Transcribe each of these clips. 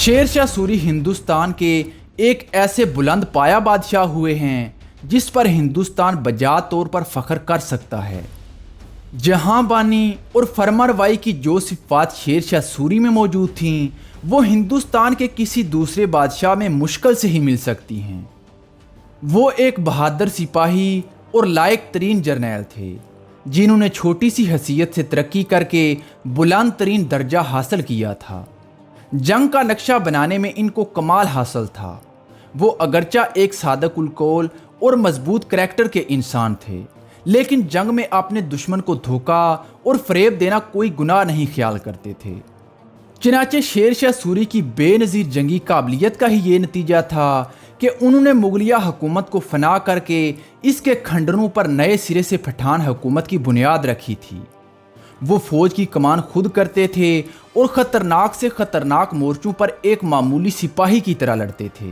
شیر شاہ سوری ہندوستان کے ایک ایسے بلند پایا بادشاہ ہوئے ہیں جس پر ہندوستان بجا طور پر فخر کر سکتا ہے۔ جہاں بانی اور فرمانروائی کی جو صفات شیر شاہ سوری میں موجود تھیں وہ ہندوستان کے کسی دوسرے بادشاہ میں مشکل سے ہی مل سکتی ہیں۔ وہ ایک بہادر سپاہی اور لائق ترین جرنیل تھے جنہوں نے چھوٹی سی حیثیت سے ترقی کر کے بلند ترین درجہ حاصل کیا تھا۔ جنگ کا نقشہ بنانے میں ان کو کمال حاصل تھا۔ وہ اگرچہ ایک صادق القول اور مضبوط کریکٹر کے انسان تھے، لیکن جنگ میں اپنے دشمن کو دھوکہ اور فریب دینا کوئی گناہ نہیں خیال کرتے تھے۔ چنانچہ شیر شاہ سوری کی بے نظیر جنگی قابلیت کا ہی یہ نتیجہ تھا کہ انہوں نے مغلیہ حکومت کو فنا کر کے اس کے کھنڈروں پر نئے سرے سے پٹھان حکومت کی بنیاد رکھی تھی۔ وہ فوج کی کمان خود کرتے تھے اور خطرناک سے خطرناک مورچوں پر ایک معمولی سپاہی کی طرح لڑتے تھے۔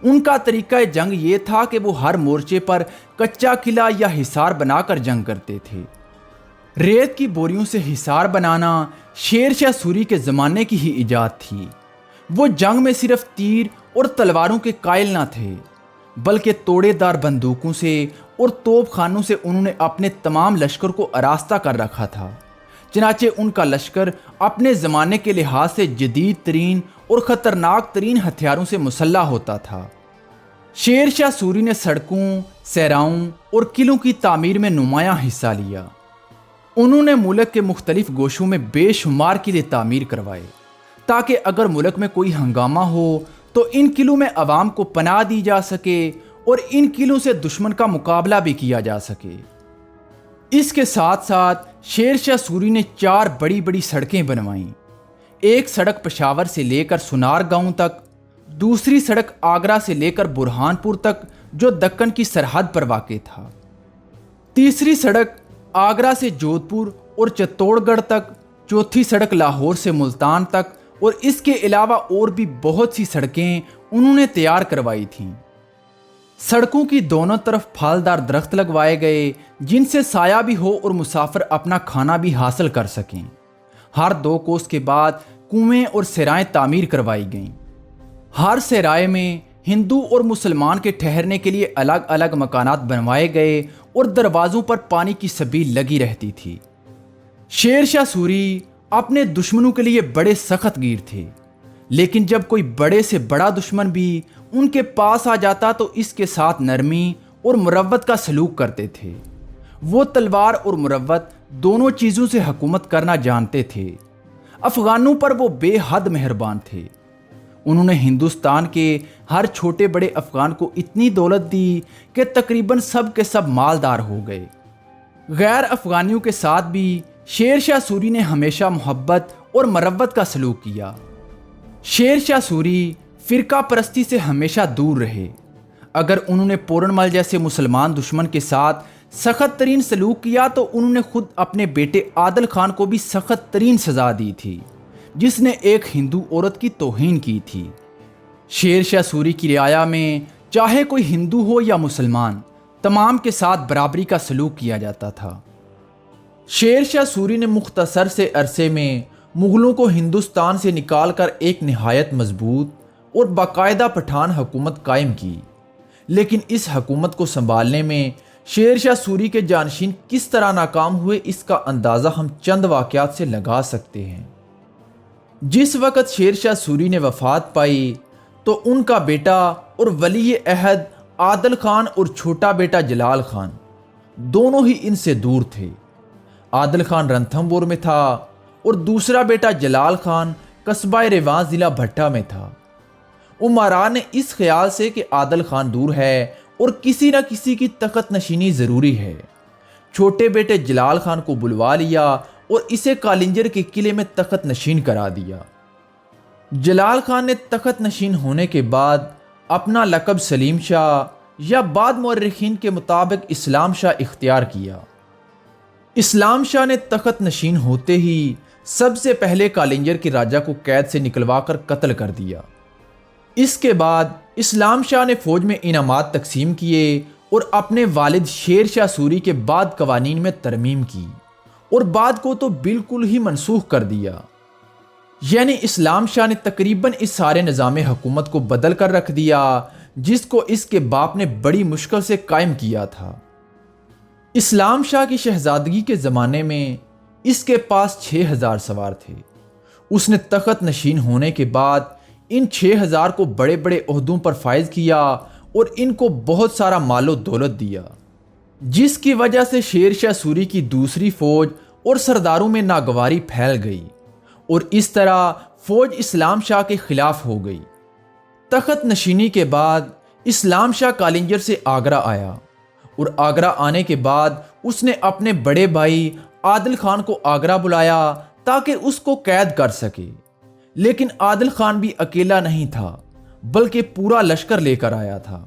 ان کا طریقہ جنگ یہ تھا کہ وہ ہر مورچے پر کچا قلعہ یا حصار بنا کر جنگ کرتے تھے۔ ریت کی بوریوں سے حصار بنانا شیر شاہ سوری کے زمانے کی ہی ایجاد تھی۔ وہ جنگ میں صرف تیر اور تلواروں کے قائل نہ تھے، بلکہ توڑے دار بندوقوں سے اور توپ خانوں سے انہوں نے اپنے تمام لشکر کو آراستہ کر رکھا تھا۔ چنانچہ ان کا لشکر اپنے زمانے کے لحاظ سے جدید ترین اور خطرناک ترین ہتھیاروں سے مسلح ہوتا تھا۔ شیر شاہ سوری نے سڑکوں، صحراؤں اور قلعوں کی تعمیر میں نمایاں حصہ لیا۔ انہوں نے ملک کے مختلف گوشوں میں بے شمار قلعے تعمیر کروائے تاکہ اگر ملک میں کوئی ہنگامہ ہو تو ان قلعوں میں عوام کو پناہ دی جا سکے اور ان قلعوں سے دشمن کا مقابلہ بھی کیا جا سکے۔ اس کے ساتھ ساتھ شیر شاہ سوری نے 4 بڑی بڑی سڑکیں بنوائیں۔ ایک سڑک پشاور سے لے کر سنار گاؤں تک، دوسری سڑک آگرہ سے لے کر برہان پور تک جو دکن کی سرحد پر واقع تھا، تیسری سڑک آگرہ سے جودھ پور اور چتوڑ گڑھ تک، چوتھی سڑک لاہور سے ملتان تک، اور اس کے علاوہ اور بھی بہت سی سڑکیں انہوں نے تیار کروائی تھیں۔ سڑکوں کی دونوں طرف پھلدار درخت لگوائے گئے جن سے سایہ بھی ہو اور مسافر اپنا کھانا بھی حاصل کر سکیں۔ ہر 2 کوس کے بعد کنویں اور سرائیں تعمیر کروائی گئیں۔ ہر سرائے میں ہندو اور مسلمان کے ٹھہرنے کے لیے الگ الگ مکانات بنوائے گئے اور دروازوں پر پانی کی سبیل لگی رہتی تھی۔ شیر شاہ سوری اپنے دشمنوں کے لیے بڑے سخت گیر تھے، لیکن جب کوئی بڑے سے بڑا دشمن بھی ان کے پاس آ جاتا تو اس کے ساتھ نرمی اور مروت کا سلوک کرتے تھے۔ وہ تلوار اور مروت دونوں چیزوں سے حکومت کرنا جانتے تھے۔ افغانوں پر وہ بے حد مہربان تھے۔ انہوں نے ہندوستان کے ہر چھوٹے بڑے افغان کو اتنی دولت دی کہ تقریباً سب کے سب مالدار ہو گئے۔ غیر افغانیوں کے ساتھ بھی شیر شاہ سوری نے ہمیشہ محبت اور مروت کا سلوک کیا۔ شیر شاہ سوری فرقہ پرستی سے ہمیشہ دور رہے۔ اگر انہوں نے پورن مل جیسے مسلمان دشمن کے ساتھ سخت ترین سلوک کیا تو انہوں نے خود اپنے بیٹے عادل خان کو بھی سخت ترین سزا دی تھی، جس نے ایک ہندو عورت کی توہین کی تھی۔ شیر شاہ سوری کی رعایا میں چاہے کوئی ہندو ہو یا مسلمان، تمام کے ساتھ برابری کا سلوک کیا جاتا تھا۔ شیر شاہ سوری نے مختصر سے عرصے میں مغلوں کو ہندوستان سے نکال کر ایک نہایت مضبوط اور باقاعدہ پٹھان حکومت قائم کی، لیکن اس حکومت کو سنبھالنے میں شیر شاہ سوری کے جانشین کس طرح ناکام ہوئے اس کا اندازہ ہم چند واقعات سے لگا سکتے ہیں۔ جس وقت شیر شاہ سوری نے وفات پائی تو ان کا بیٹا اور ولی عہد عادل خان اور چھوٹا بیٹا جلال خان دونوں ہی ان سے دور تھے۔ عادل خان رنتھم پور میں تھا اور دوسرا بیٹا جلال خان قصبہ ریواں ضلع بھٹہ میں تھا۔ امراء نے اس خیال سے کہ عادل خان دور ہے اور کسی نہ کسی کی تخت نشینی ضروری ہے، چھوٹے بیٹے جلال خان کو بلوا لیا اور اسے کالنجر کے قلعے میں تخت نشین کرا دیا۔ جلال خان نے تخت نشین ہونے کے بعد اپنا لقب سلیم شاہ یا بعض مورخین کے مطابق اسلام شاہ اختیار کیا۔ اسلام شاہ نے تخت نشین ہوتے ہی سب سے پہلے کالنجر کے راجہ کو قید سے نکلوا کر قتل کر دیا۔ اس کے بعد اسلام شاہ نے فوج میں انعامات تقسیم کیے اور اپنے والد شیر شاہ سوری کے بعد قوانین میں ترمیم کی اور بعد کو تو بالکل ہی منسوخ کر دیا۔ یعنی اسلام شاہ نے تقریباً اس سارے نظام حکومت کو بدل کر رکھ دیا جس کو اس کے باپ نے بڑی مشکل سے قائم کیا تھا۔ اسلام شاہ کی شہزادگی کے زمانے میں اس کے پاس 6000 سوار تھے۔ اس نے تخت نشین ہونے کے بعد ان 6000 کو بڑے بڑے عہدوں پر فائز کیا اور ان کو بہت سارا مال و دولت دیا، جس کی وجہ سے شیر شاہ سوری کی دوسری فوج اور سرداروں میں ناگواری پھیل گئی اور اس طرح فوج اسلام شاہ کے خلاف ہو گئی۔ تخت نشینی کے بعد اسلام شاہ کالنجر سے آگرہ آیا اور آگرہ آنے کے بعد اس نے اپنے بڑے بھائی عادل خان کو آگرہ بلایا تاکہ اس کو قید کر سکے، لیکن عادل خان بھی اکیلا نہیں تھا بلکہ پورا لشکر لے کر آیا تھا،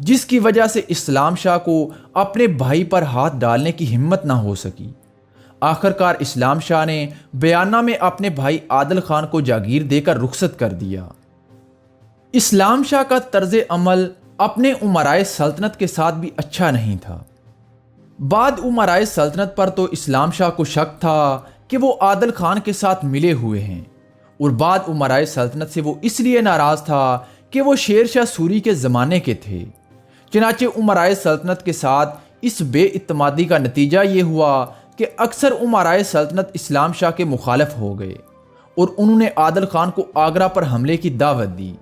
جس کی وجہ سے اسلام شاہ کو اپنے بھائی پر ہاتھ ڈالنے کی ہمت نہ ہو سکی۔ آخرکار اسلام شاہ نے بیانہ میں اپنے بھائی عادل خان کو جاگیر دے کر رخصت کر دیا۔ اسلام شاہ کا طرز عمل اپنے امرائے سلطنت کے ساتھ بھی اچھا نہیں تھا۔ بعد امرائے سلطنت پر تو اسلام شاہ کو شک تھا کہ وہ عادل خان کے ساتھ ملے ہوئے ہیں، اور بعد امرائے سلطنت سے وہ اس لیے ناراض تھا کہ وہ شیر شاہ سوری کے زمانے کے تھے۔ چنانچہ امرائے سلطنت کے ساتھ اس بے اعتمادی کا نتیجہ یہ ہوا کہ اکثر امرائے سلطنت اسلام شاہ کے مخالف ہو گئے اور انہوں نے عادل خان کو آگرہ پر حملے کی دعوت دی۔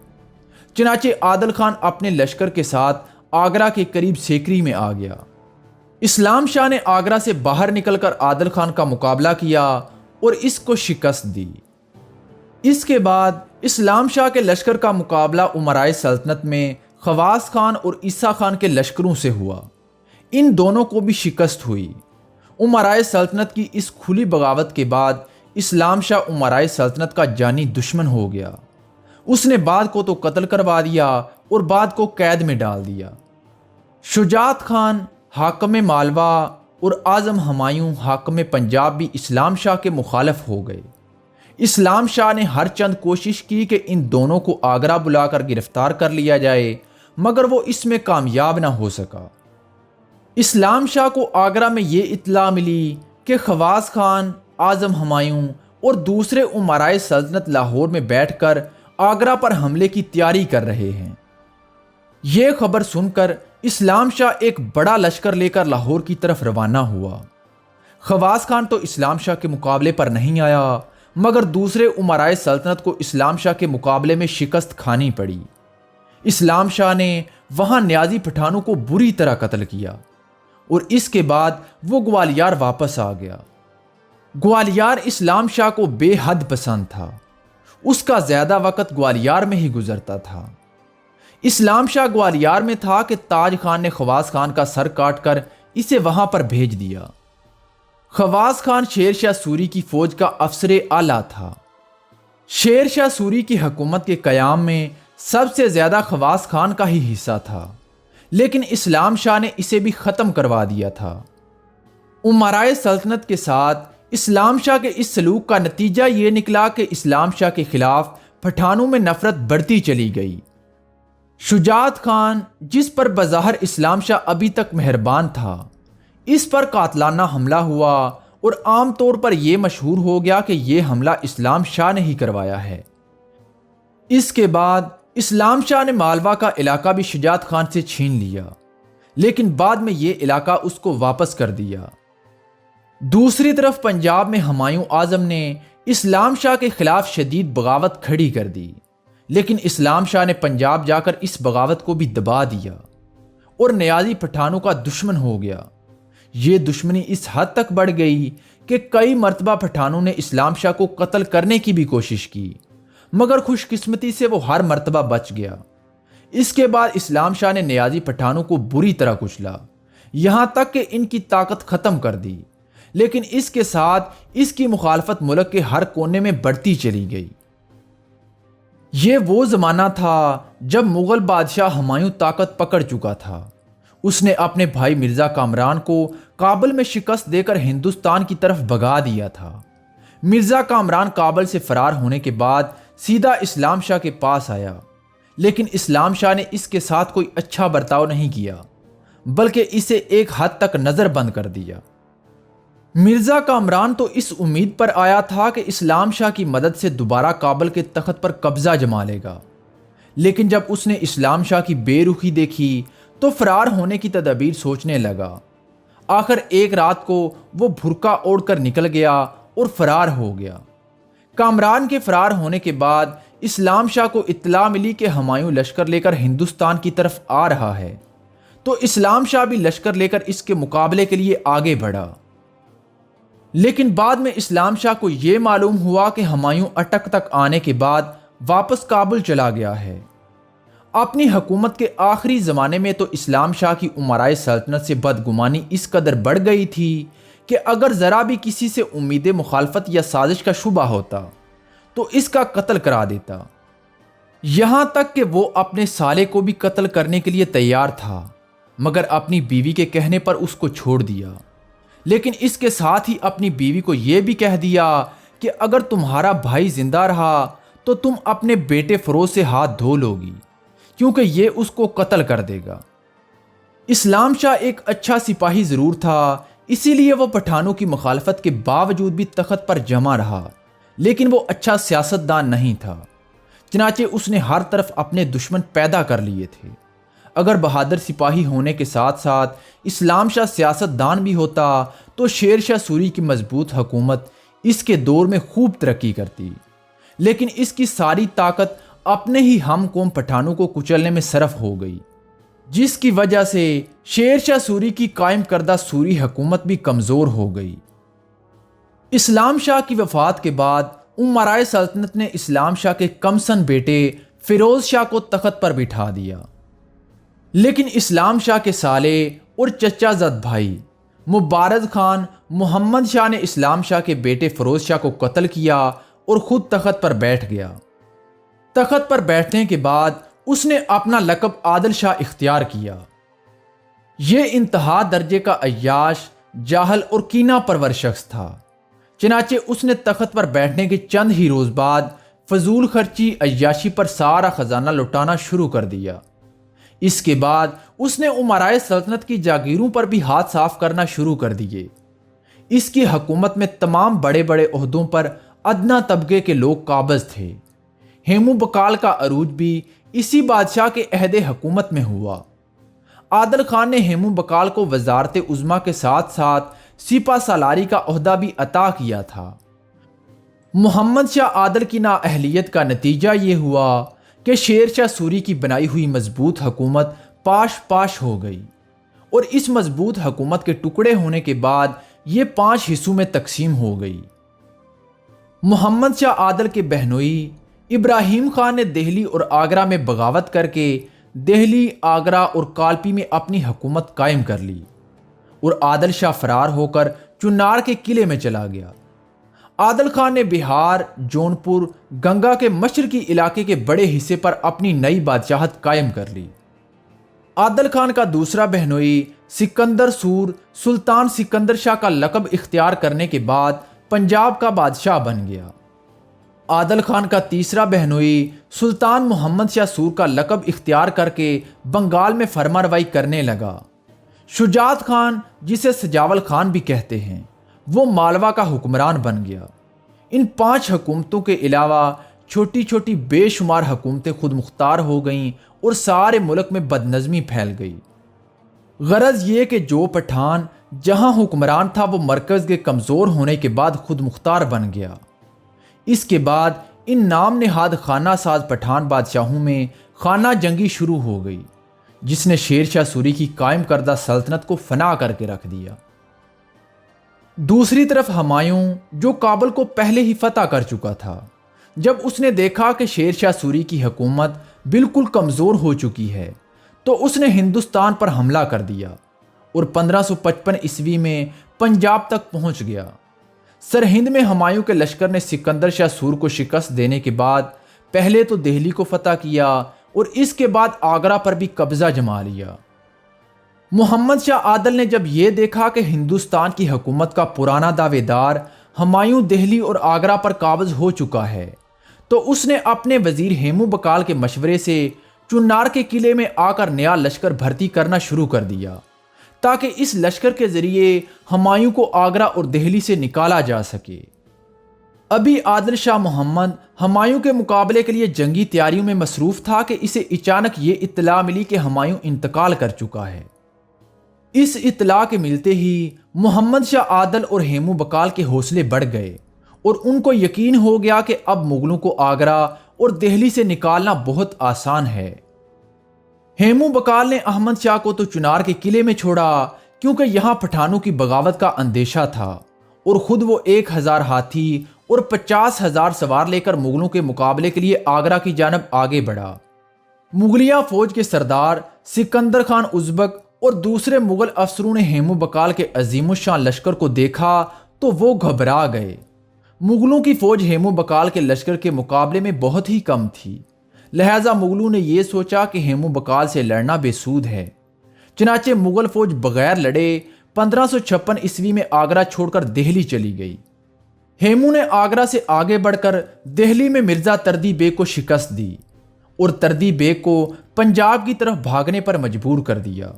چنانچہ عادل خان اپنے لشکر کے ساتھ آگرہ کے قریب سیکری میں آ گیا۔ اسلام شاہ نے آگرہ سے باہر نکل کر عادل خان کا مقابلہ کیا اور اس کو شکست دی۔ اس کے بعد اسلام شاہ کے لشکر کا مقابلہ امرائے سلطنت میں خواص خان اور عیسیٰ خان کے لشکروں سے ہوا۔ ان دونوں کو بھی شکست ہوئی۔ امرائے سلطنت کی اس کھلی بغاوت کے بعد اسلام شاہ امرائے سلطنت کا جانی دشمن ہو گیا۔ اس نے بعد کو تو قتل کروا دیا اور بعد کو قید میں ڈال دیا۔ شجاعت خان حاکم مالوا اور اعظم ہمایوں حاکم پنجاب بھی اسلام شاہ کے مخالف ہو گئے۔ اسلام شاہ نے ہر چند کوشش کی کہ ان دونوں کو آگرہ بلا کر گرفتار کر لیا جائے، مگر وہ اس میں کامیاب نہ ہو سکا۔ اسلام شاہ کو آگرہ میں یہ اطلاع ملی کہ خواص خان، اعظم ہمایوں اور دوسرے امرائے سلطنت لاہور میں بیٹھ کر آگرہ پر حملے کی تیاری کر رہے ہیں۔ یہ خبر سن کر اسلام شاہ ایک بڑا لشکر لے کر لاہور کی طرف روانہ ہوا۔ خواص خان تو اسلام شاہ کے مقابلے پر نہیں آیا، مگر دوسرے امرائے سلطنت کو اسلام شاہ کے مقابلے میں شکست کھانی پڑی۔ اسلام شاہ نے وہاں نیازی پٹھانوں کو بری طرح قتل کیا اور اس کے بعد وہ گوالیار واپس آ گیا۔ گوالیار اسلام شاہ کو بے حد پسند تھا۔ اس کا زیادہ وقت گوالیار میں ہی گزرتا تھا۔ اسلام شاہ گوالیار میں تھا کہ تاج خان نے خواص خان کا سر کاٹ کر اسے وہاں پر بھیج دیا۔ خواص خان شیر شاہ سوری کی فوج کا افسر اعلیٰ تھا۔ شیر شاہ سوری کی حکومت کے قیام میں سب سے زیادہ خواص خان کا ہی حصہ تھا، لیکن اسلام شاہ نے اسے بھی ختم کروا دیا تھا۔ امرائے سلطنت کے ساتھ اسلام شاہ کے اس سلوک کا نتیجہ یہ نکلا کہ اسلام شاہ کے خلاف پٹھانوں میں نفرت بڑھتی چلی گئی۔ شجاعت خان، جس پر بظاہر اسلام شاہ ابھی تک مہربان تھا، اس پر قاتلانہ حملہ ہوا اور عام طور پر یہ مشہور ہو گیا کہ یہ حملہ اسلام شاہ نے ہی کروایا ہے۔ اس کے بعد اسلام شاہ نے مالوا کا علاقہ بھی شجاعت خان سے چھین لیا، لیکن بعد میں یہ علاقہ اس کو واپس کر دیا۔ دوسری طرف پنجاب میں ہمایوں اعظم نے اسلام شاہ کے خلاف شدید بغاوت کھڑی کر دی، لیکن اسلام شاہ نے پنجاب جا کر اس بغاوت کو بھی دبا دیا اور نیازی پٹھانوں کا دشمن ہو گیا۔ یہ دشمنی اس حد تک بڑھ گئی کہ کئی مرتبہ پٹھانوں نے اسلام شاہ کو قتل کرنے کی بھی کوشش کی، مگر خوش قسمتی سے وہ ہر مرتبہ بچ گیا۔ اس کے بعد اسلام شاہ نے نیازی پٹھانوں کو بری طرح کچلا، یہاں تک کہ ان کی طاقت ختم کر دی، لیکن اس کے ساتھ اس کی مخالفت ملک کے ہر کونے میں بڑھتی چلی گئی۔ یہ وہ زمانہ تھا جب مغل بادشاہ ہمایوں طاقت پکڑ چکا تھا۔ اس نے اپنے بھائی مرزا کامران کو کابل میں شکست دے کر ہندوستان کی طرف بھگا دیا تھا۔ مرزا کامران کابل سے فرار ہونے کے بعد سیدھا اسلام شاہ کے پاس آیا، لیکن اسلام شاہ نے اس کے ساتھ کوئی اچھا برتاؤ نہیں کیا، بلکہ اسے ایک حد تک نظر بند کر دیا۔ مرزا کامران تو اس امید پر آیا تھا کہ اسلام شاہ کی مدد سے دوبارہ کابل کے تخت پر قبضہ جما لے گا، لیکن جب اس نے اسلام شاہ کی بے رخی دیکھی تو فرار ہونے کی تدابیر سوچنے لگا۔ آخر ایک رات کو وہ بھرکا اوڑھ کر نکل گیا اور فرار ہو گیا۔ کامران کے فرار ہونے کے بعد اسلام شاہ کو اطلاع ملی کہ ہمایوں لشکر لے کر ہندوستان کی طرف آ رہا ہے، تو اسلام شاہ بھی لشکر لے کر اس کے مقابلے کے لیے آگے بڑھا۔ لیکن بعد میں اسلام شاہ کو یہ معلوم ہوا کہ ہمایوں اٹک تک آنے کے بعد واپس کابل چلا گیا ہے۔ اپنی حکومت کے آخری زمانے میں تو اسلام شاہ کی امرائے سلطنت سے بدگمانی اس قدر بڑھ گئی تھی کہ اگر ذرا بھی کسی سے امید مخالفت یا سازش کا شبہ ہوتا تو اس کا قتل کرا دیتا، یہاں تک کہ وہ اپنے سالے کو بھی قتل کرنے کے لیے تیار تھا، مگر اپنی بیوی کے کہنے پر اس کو چھوڑ دیا۔ لیکن اس کے ساتھ ہی اپنی بیوی کو یہ بھی کہہ دیا کہ اگر تمہارا بھائی زندہ رہا تو تم اپنے بیٹے فیروز سے ہاتھ دھو لو گی، کیونکہ یہ اس کو قتل کر دے گا۔ اسلام شاہ ایک اچھا سپاہی ضرور تھا، اسی لیے وہ پٹھانوں کی مخالفت کے باوجود بھی تخت پر جمع رہا، لیکن وہ اچھا سیاستدان نہیں تھا، چنانچہ اس نے ہر طرف اپنے دشمن پیدا کر لیے تھے۔ اگر بہادر سپاہی ہونے کے ساتھ ساتھ اسلام شاہ سیاستدان بھی ہوتا تو شیر شاہ سوری کی مضبوط حکومت اس کے دور میں خوب ترقی کرتی، لیکن اس کی ساری طاقت اپنے ہی ہم قوم پٹھانوں کو کچلنے میں صرف ہو گئی، جس کی وجہ سے شیر شاہ سوری کی قائم کردہ سوری حکومت بھی کمزور ہو گئی۔ اسلام شاہ کی وفات کے بعد امرائے سلطنت نے اسلام شاہ کے کمسن بیٹے فیروز شاہ کو تخت پر بٹھا دیا، لیکن اسلام شاہ کے سالے اور چچا زد بھائی مبارز خان محمد شاہ نے اسلام شاہ کے بیٹے فیروز شاہ کو قتل کیا اور خود تخت پر بیٹھ گیا۔ تخت پر بیٹھنے کے بعد اس نے اپنا لقب عادل شاہ اختیار کیا۔ یہ انتہا درجے کا عیاش، جاہل اور کینہ پرور شخص تھا، چنانچہ اس نے تخت پر بیٹھنے کے چند ہی روز بعد فضول خرچی عیاشی پر سارا خزانہ لوٹانا شروع کر دیا۔ اس کے بعد اس نے امرائے سلطنت کی جاگیروں پر بھی ہاتھ صاف کرنا شروع کر دیے۔ اس کی حکومت میں تمام بڑے بڑے عہدوں پر ادنا طبقے کے لوگ قابض تھے۔ ہیمو بقال کا عروج بھی اسی بادشاہ کے عہد حکومت میں ہوا۔ عادل خان نے ہیمو بقال کو وزارت عظمیٰ کے ساتھ ساتھ سپہ سالاری کا عہدہ بھی عطا کیا تھا۔ محمد شاہ عادل کی نااہلیت کا نتیجہ یہ ہوا کہ شیر شاہ سوری کی بنائی ہوئی مضبوط حکومت پاش پاش ہو گئی، اور اس مضبوط حکومت کے ٹکڑے ہونے کے بعد یہ 5 حصوں میں تقسیم ہو گئی۔ محمد شاہ عادل کے بہنوئی ابراہیم خان نے دہلی اور آگرہ میں بغاوت کر کے دہلی، آگرہ اور کالپی میں اپنی حکومت قائم کر لی، اور عادل شاہ فرار ہو کر چنار کے قلعے میں چلا گیا۔ عادل خان نے بہار، جونپور، گنگا کے مشرقی علاقے کے بڑے حصے پر اپنی نئی بادشاہت قائم کر لی۔ عادل خان کا دوسرا بہنوئی سکندر سور سلطان سکندر شاہ کا لقب اختیار کرنے کے بعد پنجاب کا بادشاہ بن گیا۔ عادل خان کا تیسرا بہنوئی سلطان محمد شاہ سور کا لقب اختیار کر کے بنگال میں فرمانروائی کرنے لگا۔ شجاعت خان، جسے سجاول خان بھی کہتے ہیں، وہ مالوا کا حکمران بن گیا۔ ان 5 حکومتوں کے علاوہ چھوٹی چھوٹی بے شمار حکومتیں خود مختار ہو گئیں اور سارے ملک میں بدنظمی پھیل گئی۔ غرض یہ کہ جو پٹھان جہاں حکمران تھا وہ مرکز کے کمزور ہونے کے بعد خود مختار بن گیا۔ اس کے بعد ان نام نہاد خانہ ساز پٹھان بادشاہوں میں خانہ جنگی شروع ہو گئی، جس نے شیر شاہ سوری کی قائم کردہ سلطنت کو فنا کر کے رکھ دیا۔ دوسری طرف ہمایوں، جو کابل کو پہلے ہی فتح کر چکا تھا، جب اس نے دیکھا کہ شیر شاہ سوری کی حکومت بالکل کمزور ہو چکی ہے تو اس نے ہندوستان پر حملہ کر دیا اور 1555 عیسوی میں پنجاب تک پہنچ گیا۔ سرہند میں ہمایوں کے لشکر نے سکندر شاہ سور کو شکست دینے کے بعد پہلے تو دہلی کو فتح کیا اور اس کے بعد آگرہ پر بھی قبضہ جما لیا۔ محمد شاہ عادل نے جب یہ دیکھا کہ ہندوستان کی حکومت کا پرانا دعوے دار ہمایوں دہلی اور آگرہ پر قابض ہو چکا ہے تو اس نے اپنے وزیر ہیمو بقال کے مشورے سے چنار کے قلعے میں آ کر نیا لشکر بھرتی کرنا شروع کر دیا تاکہ اس لشکر کے ذریعے ہمایوں کو آگرہ اور دہلی سے نکالا جا سکے۔ ابھی عادل شاہ محمد ہمایوں کے مقابلے کے لیے جنگی تیاریوں میں مصروف تھا کہ اسے اچانک یہ اطلاع ملی کہ ہمایوں انتقال کر چکا ہے۔ اس اطلاع کے ملتے ہی محمد شاہ عادل اور ہیمو بقال کے حوصلے بڑھ گئے اور ان کو یقین ہو گیا کہ اب مغلوں کو آگرہ اور دہلی سے نکالنا بہت آسان ہے۔ ہیمو بقال نے احمد شاہ کو تو چنار کے قلعے میں چھوڑا کیونکہ یہاں پٹھانوں کی بغاوت کا اندیشہ تھا، اور خود وہ 1000 ہاتھی اور 50,000 سوار لے کر مغلوں کے مقابلے کے لیے آگرہ کی جانب آگے بڑھا۔ مغلیہ فوج کے سردار سکندر خان ازبک اور دوسرے مغل افسروں نے ہیمو بقال کے عظیم الشان لشکر کو دیکھا تو وہ گھبرا گئے۔ مغلوں کی فوج ہیمو بقال کے لشکر کے مقابلے میں بہت ہی کم تھی، لہٰذا مغلوں نے یہ سوچا کہ ہیمو بقال سے لڑنا بے سود ہے۔ چنانچہ مغل فوج بغیر لڑے 1556 عیسوی میں آگرہ چھوڑ کر دہلی چلی گئی۔ ہیمو نے آگرہ سے آگے بڑھ کر دہلی میں مرزا تردی بیگ کو شکست دی اور تردی بیگ کو پنجاب کی طرف بھاگنے پر مجبور کر دیا۔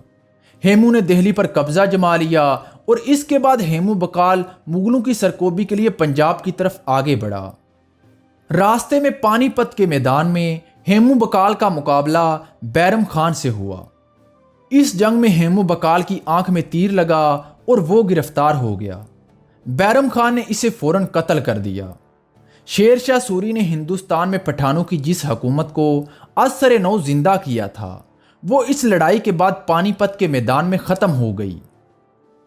ہیمو نے دہلی پر قبضہ جما لیا اور اس کے بعد ہیمو بقال مغلوں کی سرکوبی کے لیے پنجاب کی طرف آگے بڑھا۔ راستے میں پانی پت کے میدان میں ہیمو بقال کا مقابلہ بیرم خان سے ہوا۔ اس جنگ میں ہیمو بقال کی آنکھ میں تیر لگا اور وہ گرفتار ہو گیا۔ بیرم خان نے اسے فوراً قتل کر دیا۔ شیر شاہ سوری نے ہندوستان میں پٹھانوں کی جس حکومت کو از سر نو زندہ کیا تھا وہ اس لڑائی کے بعد پانی پت کے میدان میں ختم ہو گئی۔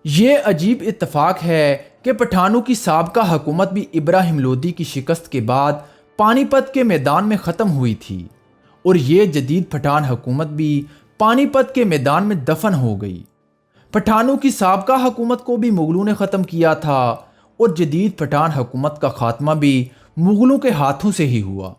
یہ عجیب اتفاق ہے کہ پٹھانوں کی سابقہ حکومت بھی ابراہیم لودھی کی شکست کے بعد پانی پت کے میدان میں ختم ہوئی تھی، اور یہ جدید پٹھان حکومت بھی پانی پت کے میدان میں دفن ہو گئی۔ پٹھانوں کی سابقہ حکومت کو بھی مغلوں نے ختم کیا تھا، اور جدید پٹھان حکومت کا خاتمہ بھی مغلوں کے ہاتھوں سے ہی ہوا۔